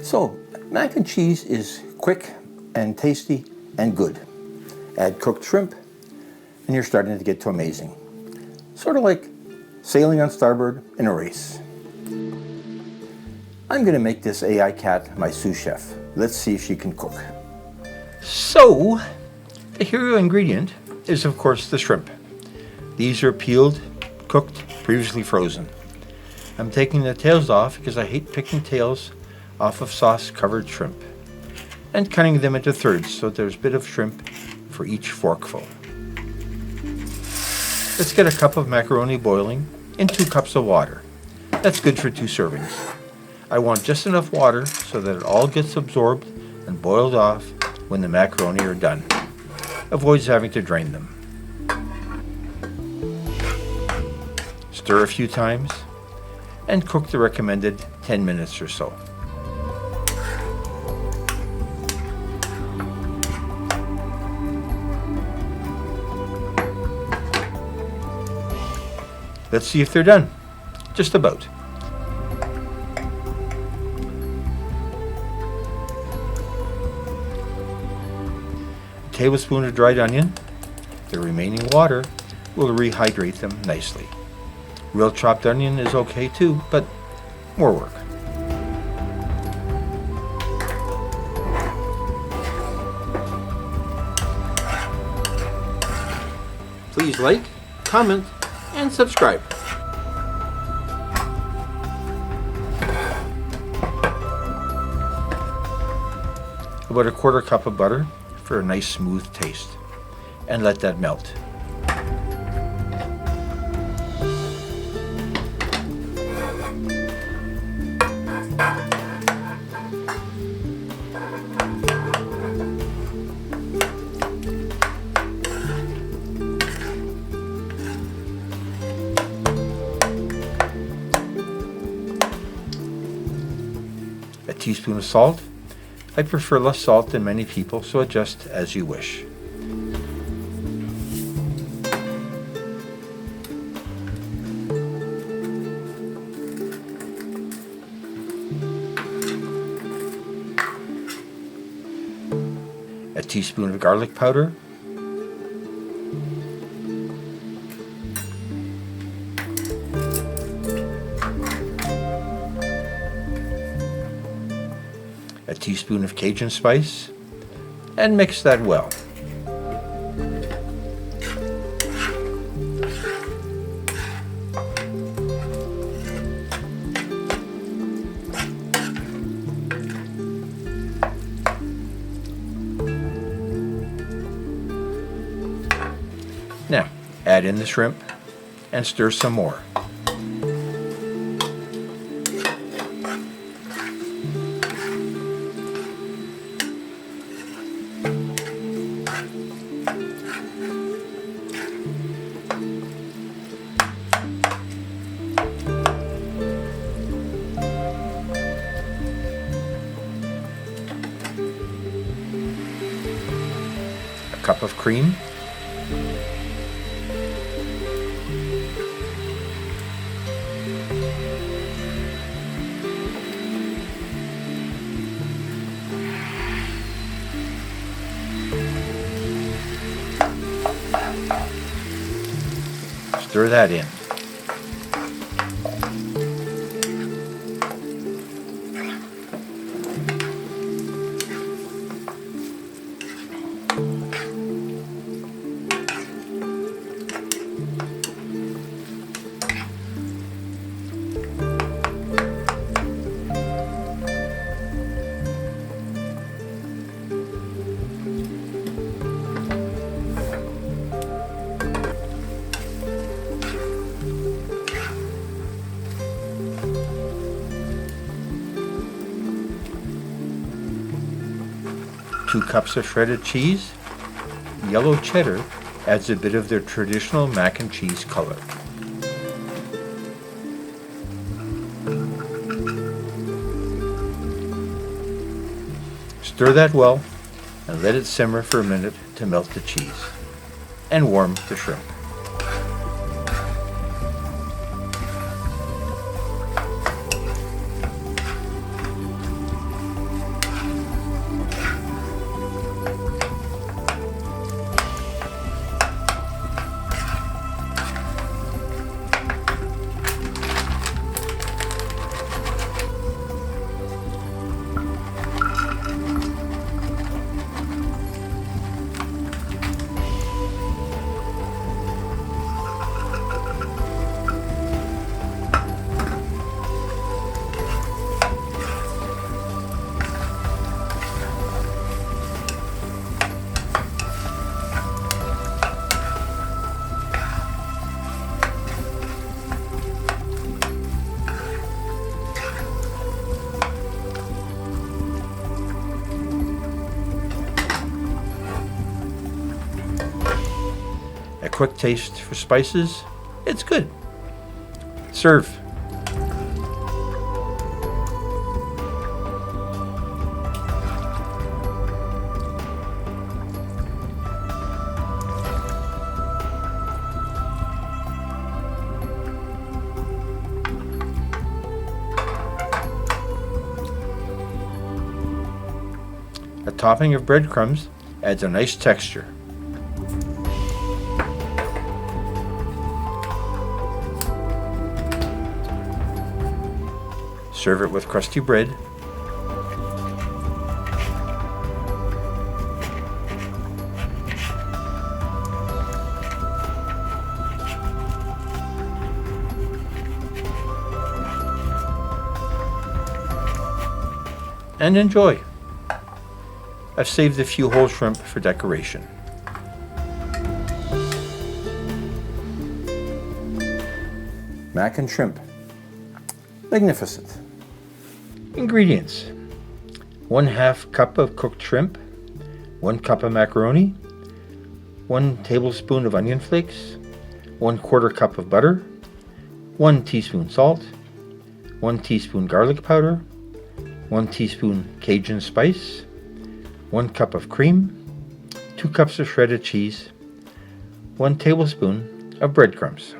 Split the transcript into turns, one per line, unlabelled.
So, mac and cheese is quick and tasty and good. Add cooked shrimp, and you're starting to get to amazing. Sort of like sailing on starboard in a race. I'm going to make this AI cat my sous chef. Let's see if she can cook. So, the hero ingredient is of course the shrimp. These are peeled, cooked, previously frozen. I'm taking the tails off because I hate picking tails off of sauce-covered shrimp, and cutting them into thirds so there's a bit of shrimp for each forkful. Let's get a cup of macaroni boiling in 2 cups of water. That's good for 2 servings. I want just enough water so that it all gets absorbed and boiled off when the macaroni are done. Avoids having to drain them. Stir a few times and cook the recommended 10 minutes or so. Let's see if they're done. Just about. A tablespoon of dried onion. The remaining water will rehydrate them nicely. Real chopped onion is okay too, but more work. Please like, comment, and subscribe. About a 1/4 cup of butter for a nice smooth taste, and let that melt. A teaspoon of salt. I prefer less salt than many people, so adjust as you wish. A teaspoon of garlic powder. A teaspoon of Cajun spice, and mix that well. Now, add in the shrimp and stir some more. A cup of cream. Stir that in. Two cups of shredded cheese. Yellow cheddar adds a bit of their traditional mac and cheese color. Stir that well and let it simmer for a minute to melt the cheese and warm the shrimp. quick taste for spices, it's good. Serve. A topping of breadcrumbs adds a nice texture. Serve it with crusty bread. And enjoy. I've saved a few whole shrimp for decoration. Mac and shrimp. Magnificent. Ingredients: 1/2 cup of cooked shrimp, 1 cup of macaroni, 1 tablespoon of onion flakes, 1/4 cup of butter, 1 teaspoon salt, 1 teaspoon garlic powder, 1 teaspoon Cajun spice, 1 cup of cream, 2 cups of shredded cheese, 1 tablespoon of breadcrumbs.